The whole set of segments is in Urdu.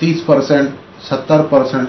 30%, 70%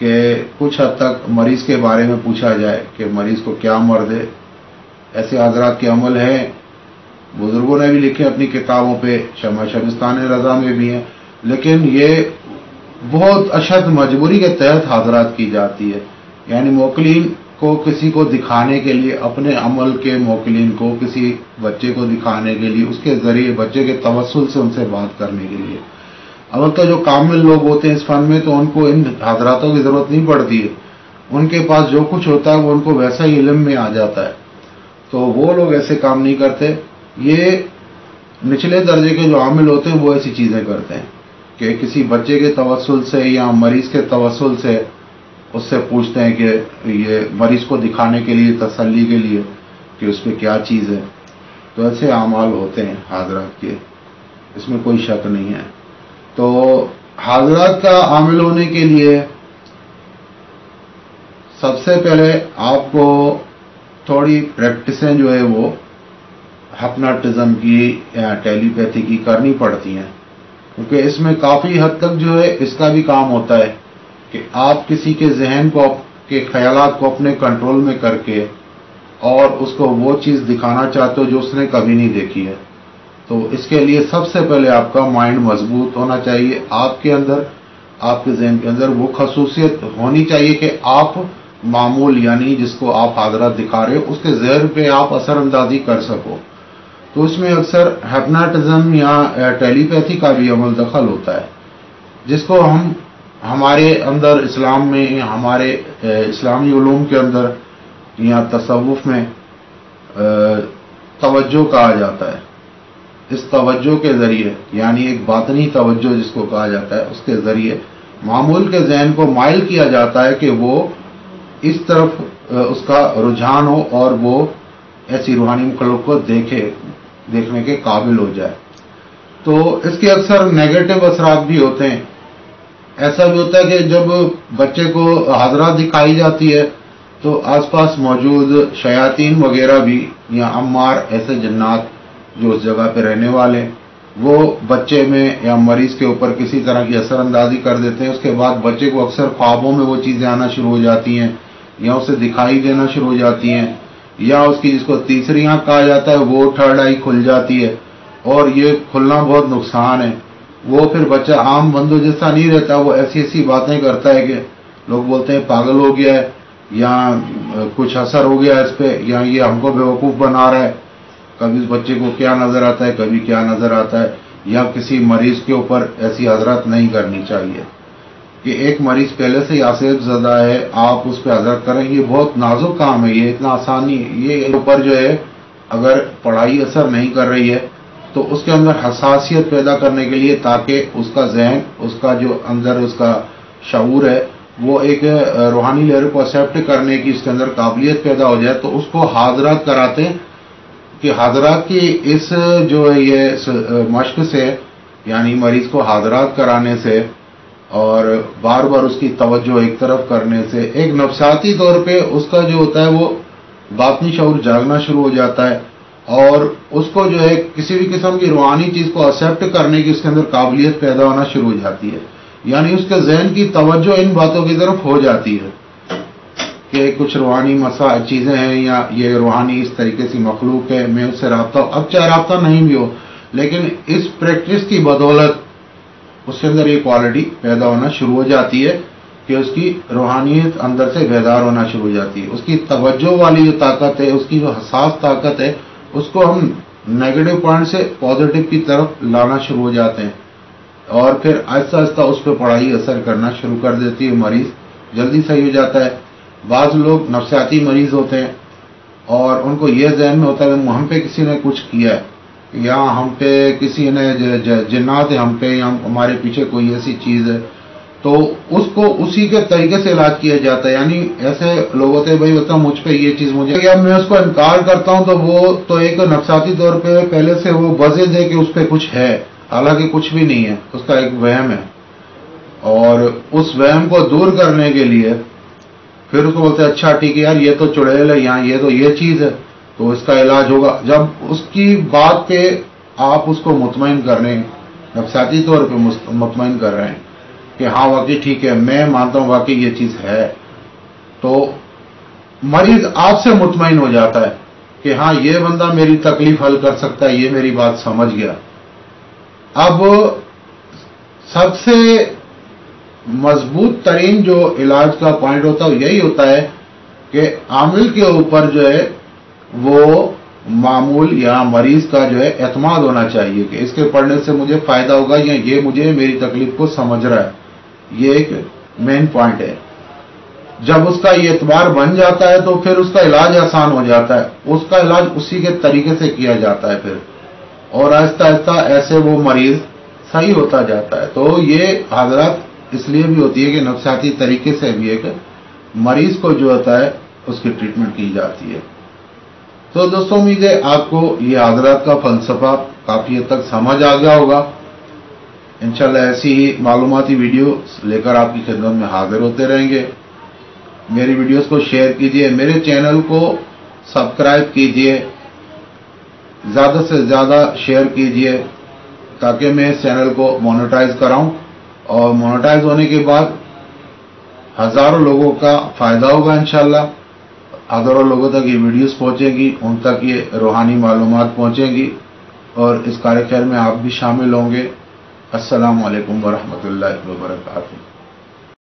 کہ کچھ حد تک مریض کے بارے میں پوچھا جائے کہ مریض کو کیا مرض ہے. ایسے حضرات کے عمل ہیں، بزرگوں نے بھی لکھے اپنی کتابوں پہ، شمع شبستان رضا میں بھی ہیں، لیکن یہ بہت اشد مجبوری کے تحت حضرات کی جاتی ہے. یعنی موکلین کو کسی کو دکھانے کے لیے، اپنے عمل کے موکلین کو کسی بچے کو دکھانے کے لیے، اس کے ذریعے بچے کے توسل سے ان سے بات کرنے کے لیے. اول تو جو کامل لوگ ہوتے ہیں اس فن میں، تو ان کو ان حضراتوں کی ضرورت نہیں پڑتی ہے، ان کے پاس جو کچھ ہوتا ہے وہ ان کو ویسا ہی علم میں آ جاتا ہے. تو وہ لوگ ایسے کام نہیں کرتے. یہ نچلے درجے کے جو عامل ہوتے ہیں وہ ایسی چیزیں کرتے ہیں کہ کسی بچے کے توسل سے یا مریض کے توسل سے اس سے پوچھتے ہیں کہ یہ مریض کو دکھانے کے لیے، تسلی کے لیے کہ اس پہ کیا چیز ہے. تو ایسے اعمال ہوتے ہیں حضرات کے، اس میں کوئی شک نہیں ہے. تو حضرات کا عامل ہونے کے لیے سب سے پہلے آپ کو تھوڑی پریکٹسیں جو ہے وہ ہپناٹزم کی یا ٹیلی پیتھی کی کرنی پڑتی ہیں، کیونکہ اس میں کافی حد تک جو ہے اس کا بھی کام ہوتا ہے کہ آپ کسی کے ذہن کو، کے خیالات کو اپنے کنٹرول میں کر کے اور اس کو وہ چیز دکھانا چاہتے ہو جو اس نے کبھی نہیں دیکھی ہے. تو اس کے لیے سب سے پہلے آپ کا مائنڈ مضبوط ہونا چاہیے. آپ کے اندر، آپ کے ذہن کے اندر وہ خصوصیت ہونی چاہیے کہ آپ معمول، یعنی جس کو آپ حضرات دکھا رہے ہو، اس کے ذہن پہ آپ اثر اندازی کر سکو. تو اس میں اکثر ہپناٹزم یا ٹیلی پیتھی کا بھی عمل دخل ہوتا ہے، جس کو ہم ہمارے اندر اسلام میں، ہمارے اسلامی علوم کے اندر یا تصوف میں توجہ کہا جاتا ہے. اس توجہ کے ذریعے، یعنی ایک باطنی توجہ جس کو کہا جاتا ہے، اس کے ذریعے معمول کے ذہن کو مائل کیا جاتا ہے کہ وہ اس طرف اس کا رجحان ہو اور وہ ایسی روحانی مخلوق کو دیکھنے کے قابل ہو جائے. تو اس کے اکثر نیگیٹو اثرات بھی ہوتے ہیں. ایسا بھی ہوتا ہے کہ جب بچے کو حضرات دکھائی جاتی ہے تو آس پاس موجود شیاطین وغیرہ بھی یا عمار، ایسے جنات جو اس جگہ پہ رہنے والے، وہ بچے میں یا مریض کے اوپر کسی طرح کی اثر اندازی کر دیتے ہیں. اس کے بعد بچے کو اکثر خوابوں میں وہ چیزیں آنا شروع ہو جاتی ہیں یا اسے دکھائی دینا شروع ہو جاتی ہیں، یا اس کی جس کو تیسری آنکھ کہا جاتا ہے وہ تھرڈ آئی کھل جاتی ہے. اور یہ کھلنا بہت نقصان ہے. وہ پھر بچہ عام بندوں جیسا نہیں رہتا، وہ ایسی ایسی باتیں کرتا ہے کہ لوگ بولتے ہیں پاگل ہو گیا ہے یا کچھ اثر ہو گیا ہے اس پہ، یا یہ ہم کو بیوقوف بنا رہا ہے. کبھی اس بچے کو کیا نظر آتا ہے، کبھی کیا نظر آتا ہے. یا کسی مریض کے اوپر ایسی حضرت نہیں کرنی چاہیے کہ ایک مریض پہلے سے ہی آصف زدہ ہے، آپ اس پہ حضرت کریں. یہ بہت نازک کام ہے، یہ اتنا آسان نہیں ہے. یہ اوپر جو ہے اگر پڑھائی اثر نہیں کر رہی ہے تو اس کے اندر حساسیت پیدا کرنے کے لیے، تاکہ اس کا ذہن، اس کا جو اندر اس کا شعور ہے، وہ ایک روحانی لہر کو ایکسیپٹ کرنے کی اس کے اندر قابلیت پیدا ہو جائے، تو اس کو حاضرات کراتے ہیں کہ حاضرات کی اس جو ہے یہ مشق سے، یعنی مریض کو حاضرات کرانے سے اور بار بار اس کی توجہ ایک طرف کرنے سے ایک نفسیاتی طور پہ اس کا جو ہوتا ہے وہ باطنی شعور جاگنا شروع ہو جاتا ہے، اور اس کو جو ہے کسی بھی قسم کی روحانی چیز کو ایکسیپٹ کرنے کی اس کے اندر قابلیت پیدا ہونا شروع ہو جاتی ہے. یعنی اس کے ذہن کی توجہ ان باتوں کی طرف ہو جاتی ہے کہ کچھ روحانی چیزیں ہیں یا یہ روحانی اس طریقے سے مخلوق ہے، میں اس سے رابطہ ہوں. اب چاہے رابطہ نہیں بھی ہو، لیکن اس پریکٹس کی بدولت اس کے اندر یہ کوالٹی پیدا ہونا شروع ہو جاتی ہے کہ اس کی روحانیت اندر سے بیدار ہونا شروع ہو جاتی ہے. اس کی توجہ والی جو طاقت ہے، اس کی جو حساس طاقت ہے، اس کو ہم نیگیٹو پوائنٹ سے پازیٹو کی طرف لانا شروع ہو جاتے ہیں، اور پھر آہستہ آہستہ اس پہ پڑھائی اثر کرنا شروع کر دیتی ہے. مریض جلدی صحیح ہو جاتا ہے. بعض لوگ نفسیاتی مریض ہوتے ہیں اور ان کو یہ ذہن میں ہوتا ہے کہ ہم پہ کسی نے کچھ کیا ہے، یا ہم پہ کسی نے جنات ہے ہم پہ، یا ہمارے پیچھے کوئی ایسی چیز ہے، تو اس کو اسی کے طریقے سے علاج کیا جاتا ہے. یعنی ایسے لوگ ہوتے ہیں بھائی ہوتا مجھ پہ یہ چیز مجھے، یا میں اس کو انکار کرتا ہوں تو وہ تو ایک نفسیاتی طور پہ پہلے سے وہ بزد ہے کہ اس پہ کچھ ہے، حالانکہ کچھ بھی نہیں ہے، اس کا ایک وہم ہے. اور اس وہم کو دور کرنے کے لیے پھر اس کو بولتے ہیں اچھا ٹھیک ہے یار، یہ تو چڑیل ہے، یہاں یہ تو یہ چیز ہے، تو اس کا علاج ہوگا. جب اس کی بات پہ آپ اس کو مطمئن کر رہے ہیں، نفسیاتی طور پہ مطمئن کر رہے ہیں، کہ ہاں واقعی ٹھیک ہے، میں مانتا ہوں واقعی یہ چیز ہے، تو مریض آپ سے مطمئن ہو جاتا ہے کہ ہاں یہ بندہ میری تکلیف حل کر سکتا ہے، یہ میری بات سمجھ گیا۔ اب سب سے مضبوط ترین جو علاج کا پوائنٹ ہوتا ہے یہی ہوتا ہے کہ عامل کے اوپر جو ہے وہ معمول یا مریض کا جو ہے اعتماد ہونا چاہیے کہ اس کے پڑھنے سے مجھے فائدہ ہوگا یا یہ مجھے میری تکلیف کو سمجھ رہا ہے۔ یہ ایک مین پوائنٹ ہے۔ جب اس کا یہ اعتبار بن جاتا ہے تو پھر اس کا علاج آسان ہو جاتا ہے، اس کا علاج اسی کے طریقے سے کیا جاتا ہے پھر، اور آہستہ آہستہ ایسے وہ مریض صحیح ہوتا جاتا ہے۔ تو یہ حضرات اس لیے بھی ہوتی ہے کہ نفسیاتی طریقے سے بھی ایک مریض کو جو ہوتا ہے اس کی ٹریٹمنٹ کی جاتی ہے۔ تو دوستوں امید ہے آپ کو یہ حضرات کا فلسفہ کافی حد تک سمجھ آ گیا ہوگا۔ انشاءاللہ ایسی ہی معلوماتی ویڈیو لے کر آپ کی خدمت میں حاضر ہوتے رہیں گے۔ میری ویڈیوز کو شیئر کیجئے، میرے چینل کو سبسکرائب کیجئے، زیادہ سے زیادہ شیئر کیجئے تاکہ میں اس چینل کو مونیٹائز کراؤں، اور مونیٹائز ہونے کے بعد ہزاروں لوگوں کا فائدہ ہوگا انشاءاللہ۔ ہزاروں لوگوں تک یہ ویڈیوز پہنچیں گی، ان تک یہ روحانی معلومات پہنچیں گی، اور اس کار خیر میں آپ بھی شامل ہوں گے۔ السلام علیکم ورحمۃ اللہ وبرکاتہ۔